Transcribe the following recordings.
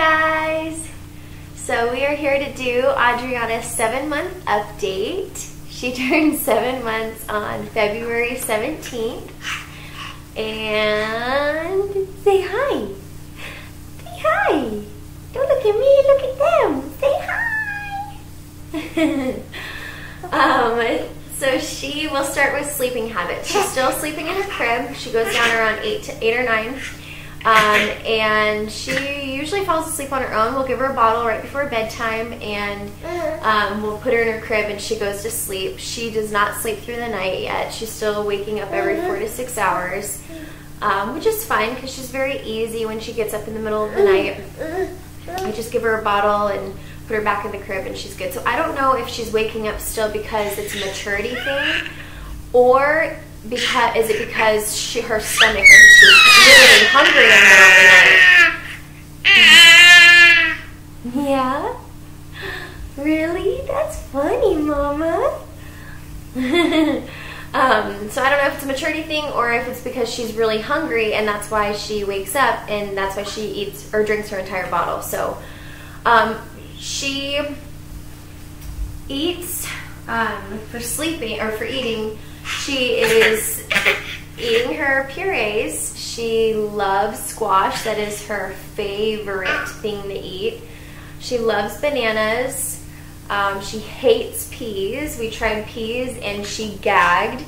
guys! So we are here to do Audriana's 7-month update. She turned 7 months on February 17th. And say hi. Say hi. Don't look at me, look at them. Say hi. So she will start with sleeping habits. She's still sleeping in her crib. She goes down around 8 or 9. And she usually falls asleep on her own. We'll give her a bottle right before bedtime, and we'll put her in her crib and she goes to sleep. She does not sleep through the night yet. She's still waking up every 4 to 6 hours, which is fine because she's very easy when she gets up in the middle of the night. I just give her a bottle and put her back in the crib and she's good. So I don't know if she's waking up still because it's a maturity thing, or is it because her stomach, she's literally hungry in the middle of the night? Yeah? Really? That's funny, Mama. So I don't know if it's a maturity thing or if it's because she's really hungry and that's why she wakes up and that's why she eats or drinks her entire bottle. So she eats for sleeping or for eating. She is eating her purees. She loves squash. That is her favorite thing to eat. She loves bananas. She hates peas. We tried peas and she gagged.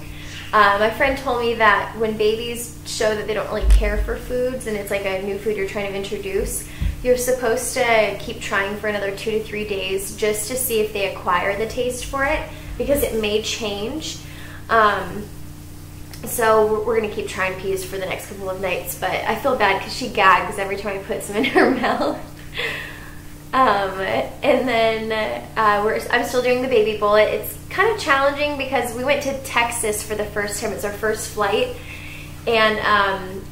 My friend told me that when babies show that they don't really care for foods and it's like a new food you're trying to introduce, you're supposed to keep trying for another 2 to 3 days just to see if they acquire the taste for it, because it may change. So we're going to keep trying peas for the next couple of nights, but I feel bad because she gags every time I put some in her mouth. And then I'm still doing the baby bullet. It's kind of challenging because we went to Texas for the first time. It's our first flight, and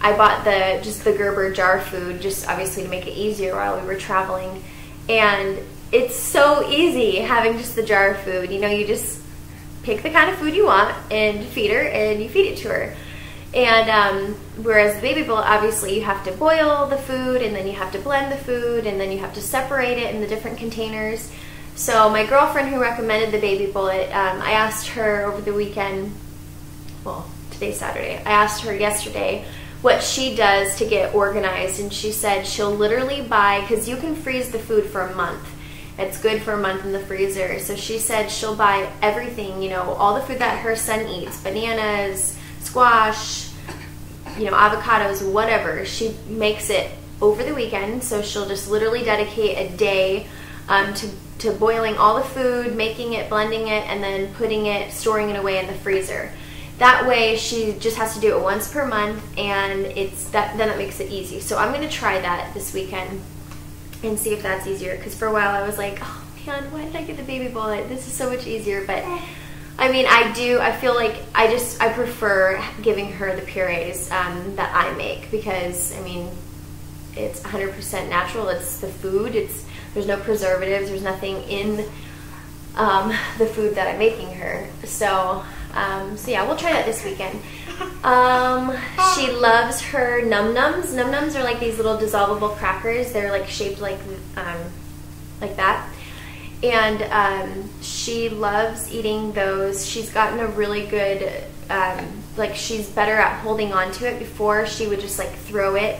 I bought just the Gerber jar food, just obviously to make it easier while we were traveling. And it's so easy having just the jar food. You know, you just pick the kind of food you want and feed her, and you feed it to her. And whereas the baby bullet, obviously you have to boil the food, and then you have to blend the food, and then you have to separate it in the different containers. So my girlfriend who recommended the baby bullet, I asked her over the weekend, well, today's Saturday, I asked her yesterday what she does to get organized, and she said she'll literally buy, because you can freeze the food for a month. It's good for a month in the freezer. So she said she'll buy everything, you know, all the food that her son eats, bananas, squash, you know, avocados, whatever. She makes it over the weekend. So she'll just literally dedicate a day to boiling all the food, making it, blending it, and then storing it away in the freezer. That way she just has to do it once per month, and then that makes it easy. So I'm going to try that this weekend and see if that's easier, because for a while I was like, oh man, why did I get the baby bullet? This is so much easier. But I mean, I feel like I prefer giving her the purees that I make, because I mean, it's 100% natural. It's the food. There's no preservatives. There's nothing in the food that I'm making her. So yeah, we'll try that this weekend. She loves her num-nums. Num-nums are like these little dissolvable crackers. They're like shaped like that. And she loves eating those. She's gotten a really good, like she's better at holding on to it. Before she would just like throw it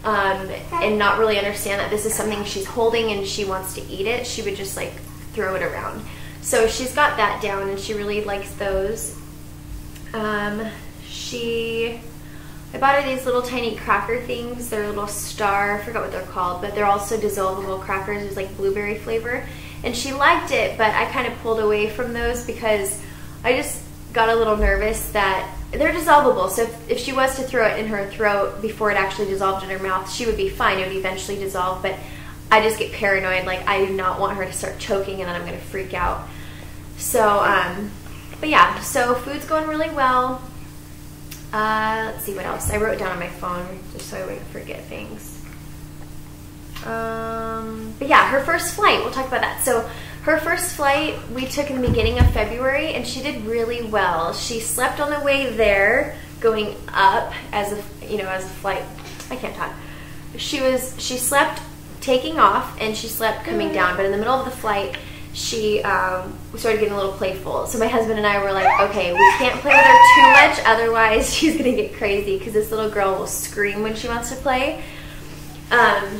and not really understand that this is something she's holding and she wants to eat it. She would just like throw it around. So she's got that down and she really likes those. I bought her these little tiny cracker things. They're a little star, I forgot what they're called, but they're also dissolvable crackers. There's like blueberry flavor. And she liked it, but I kind of pulled away from those because I just got a little nervous that they're dissolvable. So if she was to throw it in her throat before it actually dissolved in her mouth, she would be fine. It would eventually dissolve, but I just get paranoid. Like, I do not want her to start choking and then I'm going to freak out. So, but yeah, so food's going really well. Let's see what else. I wrote down on my phone just so I wouldn't forget things. But yeah, her first flight, we'll talk about that. So her first flight we took in the beginning of February, and she did really well. She slept on the way there, going up as a flight. I can't talk. She slept taking off, and she slept coming down, but in the middle of the flight, she started getting a little playful. So my husband and I were like, okay, we can't play with her too much, otherwise she's gonna get crazy, because this little girl will scream when she wants to play.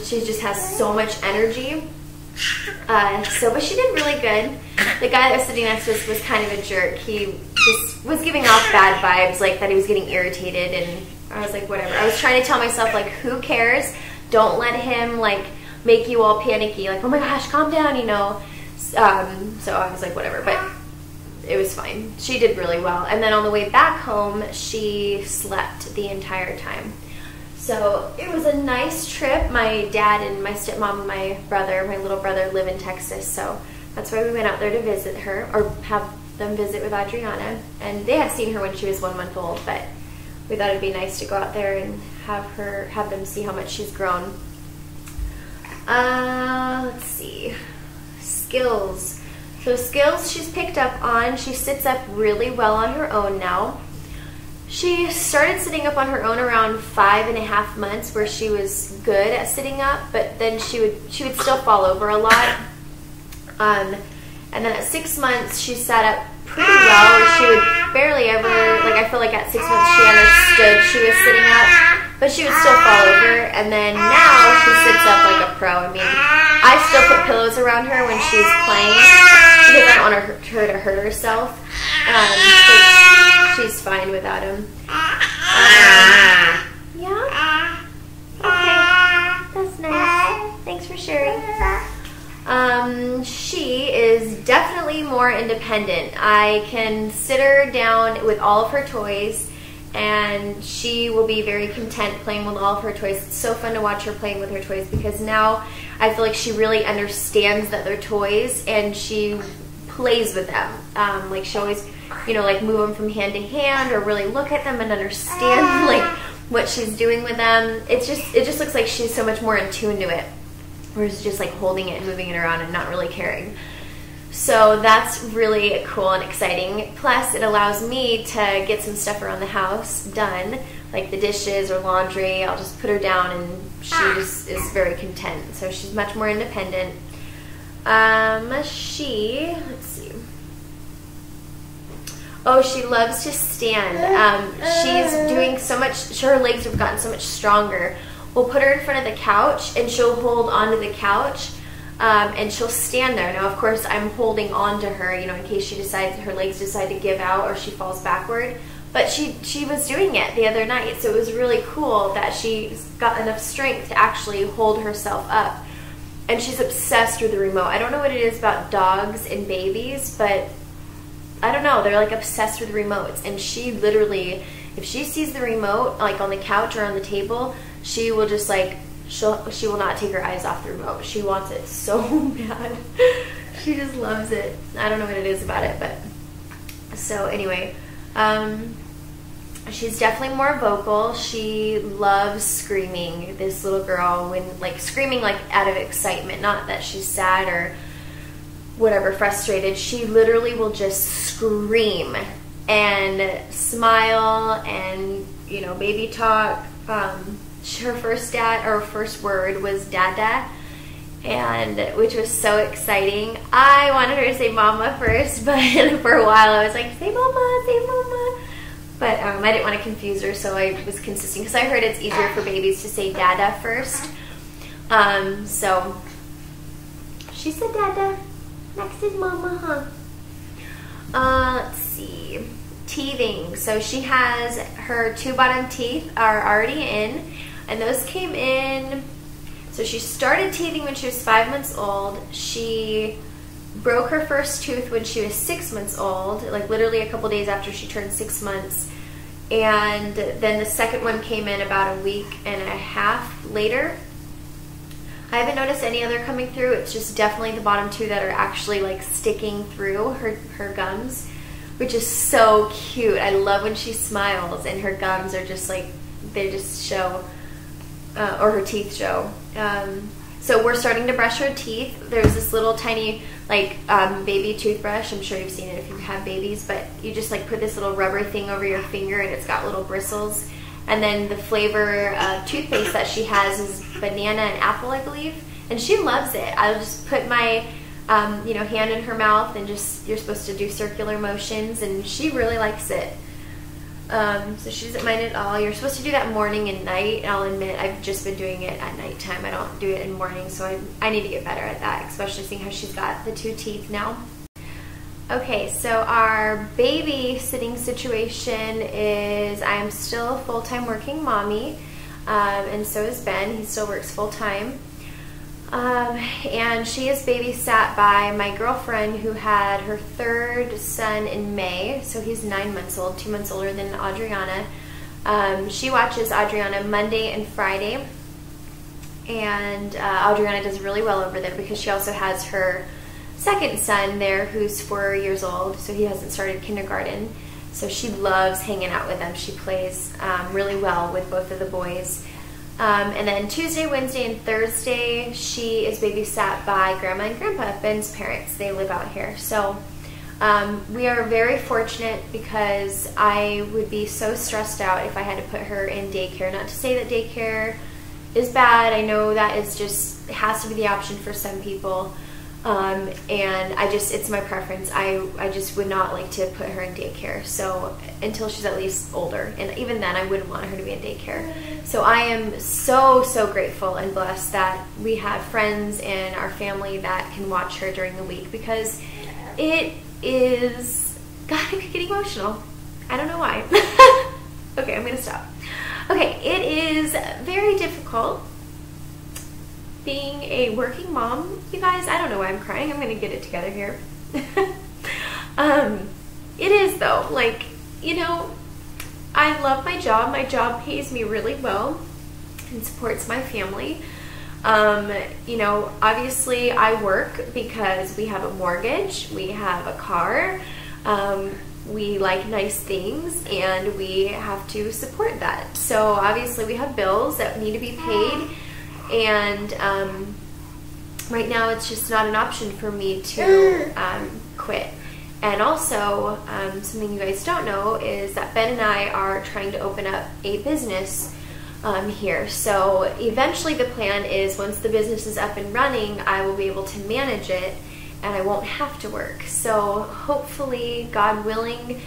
She just has so much energy. But she did really good. The guy that was sitting next to us was kind of a jerk. He just was giving off bad vibes, like that he was getting irritated, and I was like, whatever. I was trying to tell myself, like, who cares? Don't let him, like, make you all panicky, like, oh my gosh, calm down, you know. So I was like, whatever, but it was fine. She did really well. And then on the way back home, she slept the entire time. So it was a nice trip. My dad and my stepmom and my brother, my little brother, live in Texas, so that's why we went out there to visit her, or have them visit with Audriana. And they had seen her when she was 1 month old, but we thought it'd be nice to go out there and have them see how much she's grown. Let's see. Skills. So skills she's picked up on. She sits up really well on her own now. She started sitting up on her own around 5.5 months, where she was good at sitting up, but then she would still fall over a lot. And then at 6 months, she sat up pretty well. She would barely ever, like, I feel like at 6 months she understood she was sitting up, but she would still fall over. And then now she sits up like a pro. I mean, I still put pillows around her when she's playing because I don't want her to hurt herself. But she's fine without him. Yeah? Okay. That's nice. Thanks for sharing. She is definitely more independent. I can sit her down with all of her toys, and she will be very content playing with all of her toys. It's so fun to watch her playing with her toys, because now I feel like she really understands that they're toys, and she plays with them. Like, she always, you know, like, move them from hand to hand, or really look at them and understand, like, what she's doing with them. It just looks like she's so much more in tune to it, whereas just like holding it and moving it around and not really caring. So that's really cool and exciting. Plus, it allows me to get some stuff around the house done, like the dishes or laundry. I'll just put her down, and she just is very content. So she's much more independent. Let's see. Oh, she loves to stand. She's doing so much, her legs have gotten so much stronger. We'll put her in front of the couch, and she'll hold onto the couch, and she'll stand there. Now, of course, I'm holding on to her, you know, in case her legs decide to give out or she falls backward. But she was doing it the other night, so it was really cool that she's got enough strength to actually hold herself up. And she's obsessed with the remote. I don't know what it is about dogs and babies, but I don't know, they're like obsessed with remotes. And she literally, if she sees the remote, like on the couch or on the table, she will just like, she will not take her eyes off the remote. She wants it so bad. She just loves it. I don't know what it is about it, but so anyway, she's definitely more vocal. She loves screaming, this little girl, when like screaming like out of excitement, not that she's sad or whatever, frustrated. She literally will just scream and smile and, you know, baby talk. Her first word was dada, and which was so exciting. I wanted her to say mama first, but for a while I was like, say mama, say mama. But I didn't want to confuse her, so I was consistent, because I heard it's easier for babies to say dada first. So she said dada. Next is mama, huh? Let's see. Teething. So she has, her 2 bottom teeth are already in, and those came in, so she started teething when she was 5 months old. She broke her first tooth when she was 6 months old, like literally a couple days after she turned 6 months. And then the second one came in about a week and a half later. I haven't noticed any other coming through. It's just definitely the bottom 2 that are actually like sticking through her gums, which is so cute. I love when she smiles and her gums are just like, they just show, or her teeth show. So we're starting to brush her teeth. There's this little tiny like baby toothbrush. I'm sure you've seen it if you have babies, but you just like put this little rubber thing over your finger, and it's got little bristles. And then the flavor toothpaste that she has is banana and apple, I believe. and she loves it. I'll just put my you know, hand in her mouth and just, you're supposed to do circular motions, and she really likes it. So she doesn't mind it at all. You're supposed to do that morning and night. I'll admit I've just been doing it at nighttime. I don't do it in the morning, so I need to get better at that, especially seeing how she's got the 2 teeth now. Okay, so our babysitting situation is I am still a full-time working mommy, and so is Ben. He still works full-time. And she is babysat by my girlfriend who had her 3rd son in May, so he's 9 months old, 2 months older than Audriana. She watches Audriana Monday and Friday, and Audriana does really well over there because she also has her 2nd son there who's 4 years old, so he hasn't started kindergarten. So she loves hanging out with them. She plays really well with both of the boys. And then Tuesday, Wednesday, and Thursday, she is babysat by Grandma and Grandpa, Ben's parents. They live out here. So we are very fortunate because I would be so stressed out if I had to put her in daycare. Not to say that daycare is bad. I know that is just, it has to be the option for some people. And it's my preference. I just would not like to put her in daycare. So until she's at least older, and even then I wouldn't want her to be in daycare. So I am so, so grateful and blessed that we have friends in our family that can watch her during the week, because it is, God, I could get emotional. I don't know why. Okay, I'm gonna stop. Okay, it is very difficult being a working mom, you guys. I don't know why I'm crying. I'm gonna get it together here. It is though, like, you know, I love my job. My job pays me really well and supports my family. You know, obviously I work because we have a mortgage, we have a car, we like nice things, and we have to support that. So obviously we have bills that need to be paid. And right now it's just not an option for me to quit. And also, something you guys don't know is that Ben and I are trying to open up a business here. So eventually the plan is, once the business is up and running, I will be able to manage it and I won't have to work. So hopefully, God willing,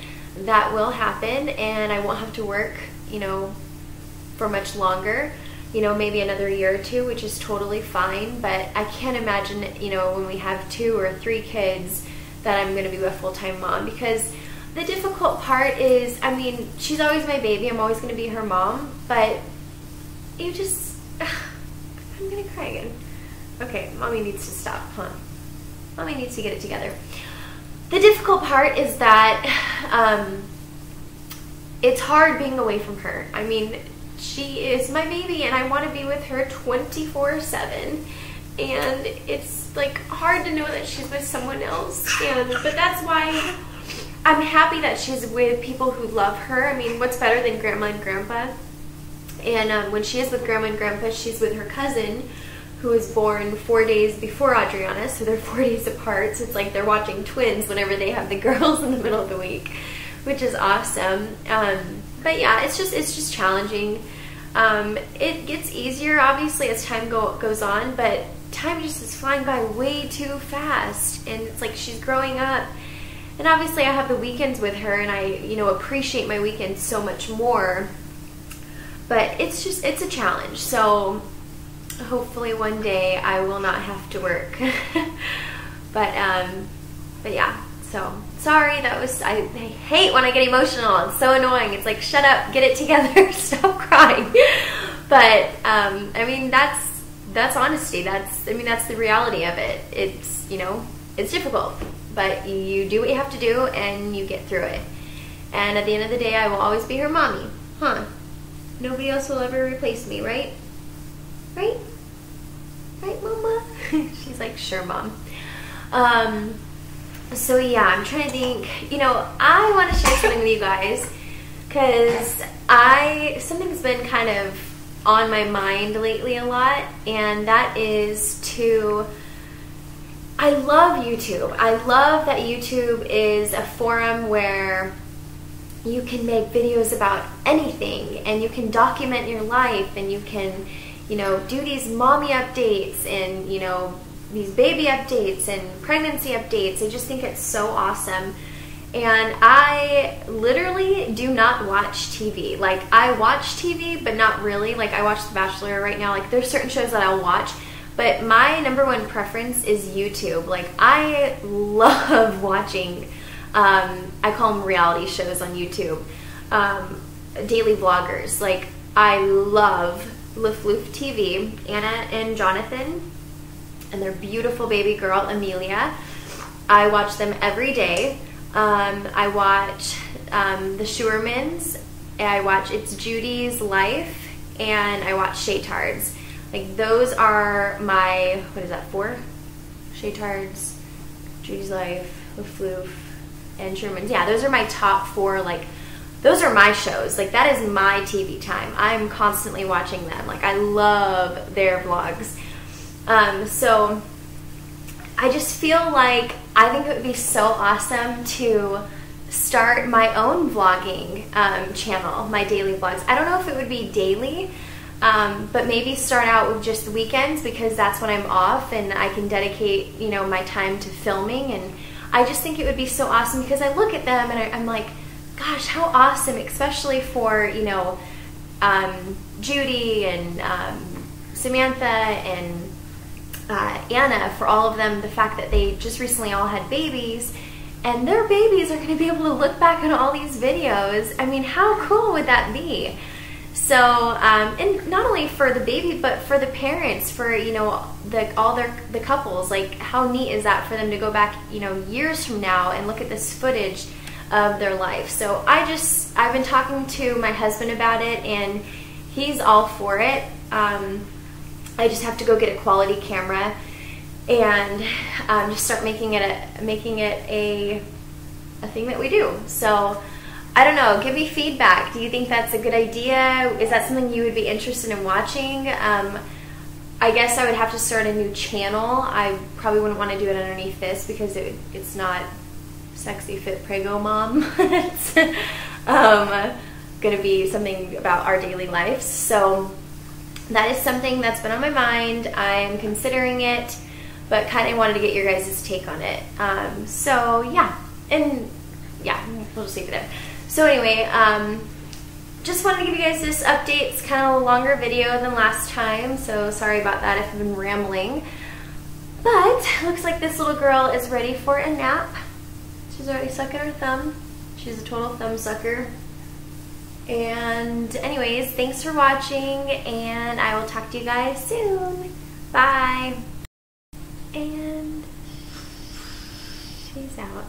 that will happen and I won't have to work, you know, for much longer. You know, maybe another year or 2, which is totally fine. But I can't imagine, you know, when we have 2 or 3 kids, that I'm going to be a full-time mom. Because the difficult part is, I mean, she's always my baby. I'm always going to be her mom. But you just, I'm going to cry again. Okay, Mommy needs to stop, huh? Mommy needs to get it together. The difficult part is that it's hard being away from her. I mean, she is my baby and I want to be with her 24/7, and it's like hard to know that she's with someone else. But that's why I'm happy that she's with people who love her. I mean, what's better than Grandma and Grandpa? And when she is with Grandma and Grandpa, she's with her cousin, who was born 4 days before Audriana, so they're 4 days apart. So it's like they're watching twins whenever they have the girls in the middle of the week, which is awesome. But yeah, it's just challenging. It gets easier, obviously, as time goes on, but time just is flying by way too fast, and it's like she's growing up. And obviously I have the weekends with her, and I, you know, appreciate my weekends so much more. But it's a challenge. So hopefully one day I will not have to work. but yeah, so sorry, that was, I hate when I get emotional. It's so annoying. It's like, shut up, get it together, stop crying. But I mean, that's honesty. That's the reality of it. It's, you know, it's difficult, but you do what you have to do and you get through it. And at the end of the day, I will always be her mommy. Huh? Nobody else will ever replace me, right? Right? Right, Mama? She's like, sure, Mom. So yeah, I'm trying to think, you know, I want to share something with you guys, because something's been kind of on my mind lately a lot, and that is I love YouTube. I love that YouTube is a forum where you can make videos about anything, and you can document your life, and you can, you know, do these mommy updates and, you know, these baby updates and pregnancy updates. I just think it's so awesome. And I literally do not watch TV. Like, I watch TV, but not really. Like, I watch The Bachelor right now. Like, there's certain shows that I'll watch, but my number one preference is YouTube. Like, I love watching, I call them reality shows on YouTube, daily vloggers. Like, I love Lif Loof TV, Anna and Jonathan, and their beautiful baby girl, Amelia. I watch them every day. I watch the Schuermans, I watch It's Judy's Life, and I watch Shaytards. Like, those are my, what is that, 4? Shaytards, Judy's Life, Lif Loof, and Schuermans. Yeah, those are my top 4, like, those are my shows. Like, that is my TV time. I'm constantly watching them. Like, I love their vlogs. So I just feel like I think it would be so awesome to start my own vlogging channel, my daily vlogs. I don't know if it would be daily, but maybe start out with just the weekends, because that's when I'm off and I can dedicate, you know, my time to filming. And I just think it would be so awesome, because I look at them and I'm like, gosh, how awesome, especially for, you know, Judy and Samantha and Anna, for all of them, the fact that they just recently all had babies, and their babies are going to be able to look back on all these videos. I mean, how cool would that be? So, and not only for the baby, but for the parents, for, you know, the couples. Like, how neat is that for them to go back, you know, years from now and look at this footage of their life? So I've been talking to my husband about it, and he's all for it. I just have to go get a quality camera and just start making it a thing that we do. So I don't know, give me feedback. Do you think that's a good idea? Is that something you would be interested in watching? I guess I would have to start a new channel. I probably wouldn't want to do it underneath this, because it's not SexyFitPregoMom. It's going to be something about our daily lives. So that is something that's been on my mind. I'm considering it, but kind of wanted to get your guys' take on it. So yeah, and yeah, we'll just leave it there. So anyway, just wanted to give you guys this update. It's kind of a longer video than last time, so sorry about that if I've been rambling. But looks like this little girl is ready for a nap. She's already sucking her thumb. She's a total thumb sucker. And anyways, thanks for watching, and I will talk to you guys soon. Bye. And she's out.